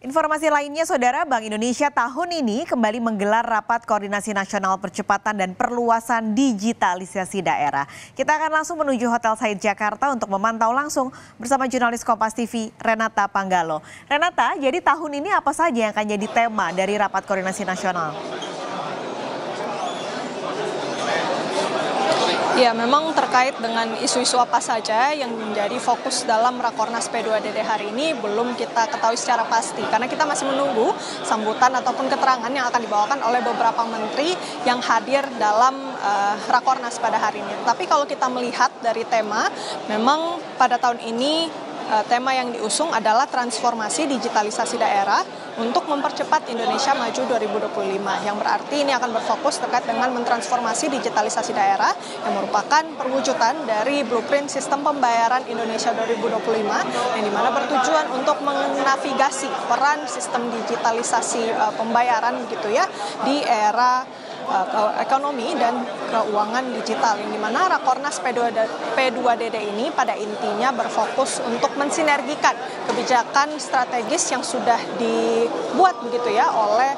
Informasi lainnya, Saudara, Bank Indonesia tahun ini kembali menggelar Rapat Koordinasi Nasional Percepatan dan Perluasan Digitalisasi Daerah. Kita akan langsung menuju Hotel Said Jakarta untuk memantau langsung bersama jurnalis Kompas TV Renata Panggalo. Renata, jadi tahun ini apa saja yang akan jadi tema dari Rapat Koordinasi Nasional? Ya, memang terkait dengan isu-isu apa saja yang menjadi fokus dalam Rakornas P2DD hari ini belum kita ketahui secara pasti. Karena kita masih menunggu sambutan ataupun keterangan yang akan dibawakan oleh beberapa menteri yang hadir dalam Rakornas pada hari ini. Tapi kalau kita melihat dari tema, memang pada tahun ini tema yang diusung adalah transformasi digitalisasi daerah untuk mempercepat Indonesia Maju 2025, yang berarti ini akan berfokus terkait dengan mentransformasi digitalisasi daerah yang merupakan perwujudan dari blueprint sistem pembayaran Indonesia 2025 yang dimana bertujuan untuk menavigasi peran sistem digitalisasi pembayaran gitu ya di era ekonomi dan keuangan digital, yang dimana Rakornas P2DD ini pada intinya berfokus untuk mensinergikan kebijakan strategis yang sudah dibuat begitu ya oleh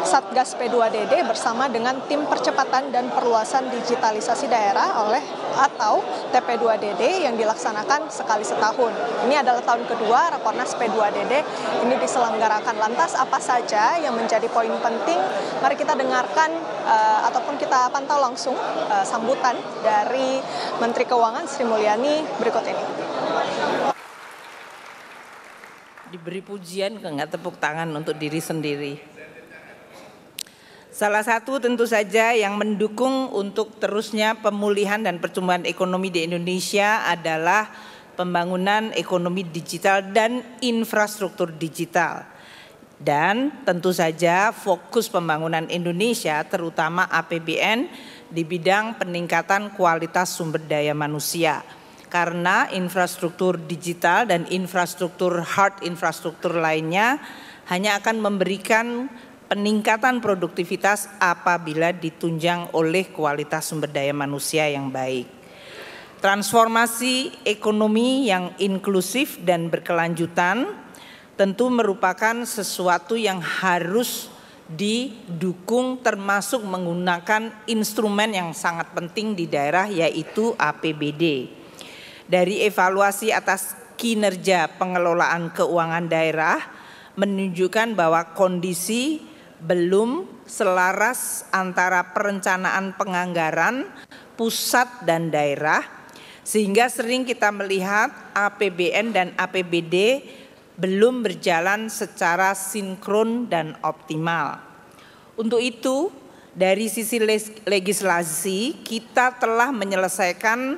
Satgas P2DD bersama dengan Tim Percepatan dan Perluasan Digitalisasi Daerah atau TP2DD yang dilaksanakan sekali setahun. Ini adalah tahun kedua Rakornas P2DD ini diselenggarakan. Lantas apa saja yang menjadi poin penting? Mari kita dengarkan ataupun kita pantau langsung sambutan dari Menteri Keuangan Sri Mulyani berikut ini. Diberi pujian nggak tepuk tangan untuk diri sendiri. Salah satu tentu saja yang mendukung untuk terusnya pemulihan dan pertumbuhan ekonomi di Indonesia adalah pembangunan ekonomi digital dan infrastruktur digital. Dan tentu saja fokus pembangunan Indonesia terutama APBN di bidang peningkatan kualitas sumber daya manusia. Karena infrastruktur digital dan infrastruktur hard infrastruktur lainnya hanya akan memberikan peningkatan produktivitas apabila ditunjang oleh kualitas sumber daya manusia yang baik. Transformasi ekonomi yang inklusif dan berkelanjutan tentu merupakan sesuatu yang harus didukung, termasuk menggunakan instrumen yang sangat penting di daerah, yaitu APBD. Dari evaluasi atas kinerja pengelolaan keuangan daerah menunjukkan bahwa kondisi belum selaras antara perencanaan penganggaran pusat dan daerah, sehingga sering kita melihat APBN dan APBD belum berjalan secara sinkron dan optimal. Untuk itu, dari sisi legislasi kita telah menyelesaikan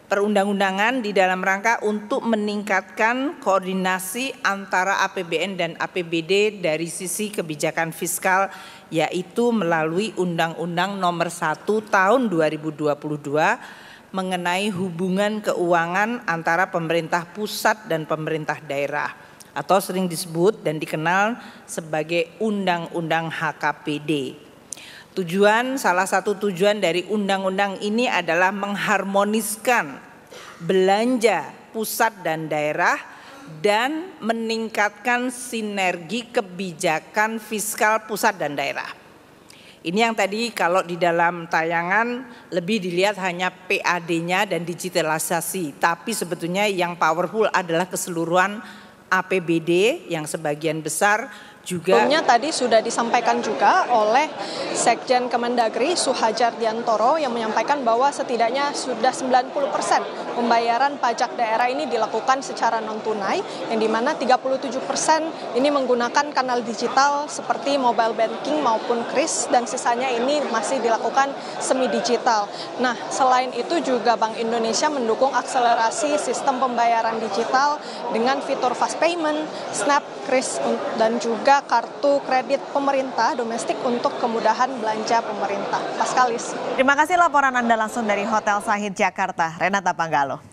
perundang-undangan di dalam rangka untuk meningkatkan koordinasi antara APBN dan APBD dari sisi kebijakan fiskal, yaitu melalui Undang-Undang Nomor 1 Tahun 2022 mengenai hubungan keuangan antara pemerintah pusat dan pemerintah daerah, atau sering disebut dan dikenal sebagai Undang-Undang HKPD. Salah satu tujuan dari undang-undang ini adalah mengharmoniskan belanja pusat dan daerah dan meningkatkan sinergi kebijakan fiskal pusat dan daerah. Ini yang tadi kalau di dalam tayangan lebih dilihat hanya PAD-nya dan digitalisasi, tapi sebetulnya yang powerful adalah keseluruhan APBD yang sebagian besar juga. Sebelumnya tadi sudah disampaikan juga oleh Sekjen Kemendagri Suhajar Diantoro yang menyampaikan bahwa setidaknya sudah 90% pembayaran pajak daerah ini dilakukan secara non tunai, yang dimana 37% ini menggunakan kanal digital seperti mobile banking maupun KRIS, dan sisanya ini masih dilakukan semi digital. Nah, selain itu juga Bank Indonesia mendukung akselerasi sistem pembayaran digital dengan fitur fast payment, Snap, KRIS, dan juga kartu kredit pemerintah domestik untuk kemudahan belanja pemerintah. Paskalis. Terima kasih laporan Anda langsung dari Hotel Said Jakarta, Renata Panggalo.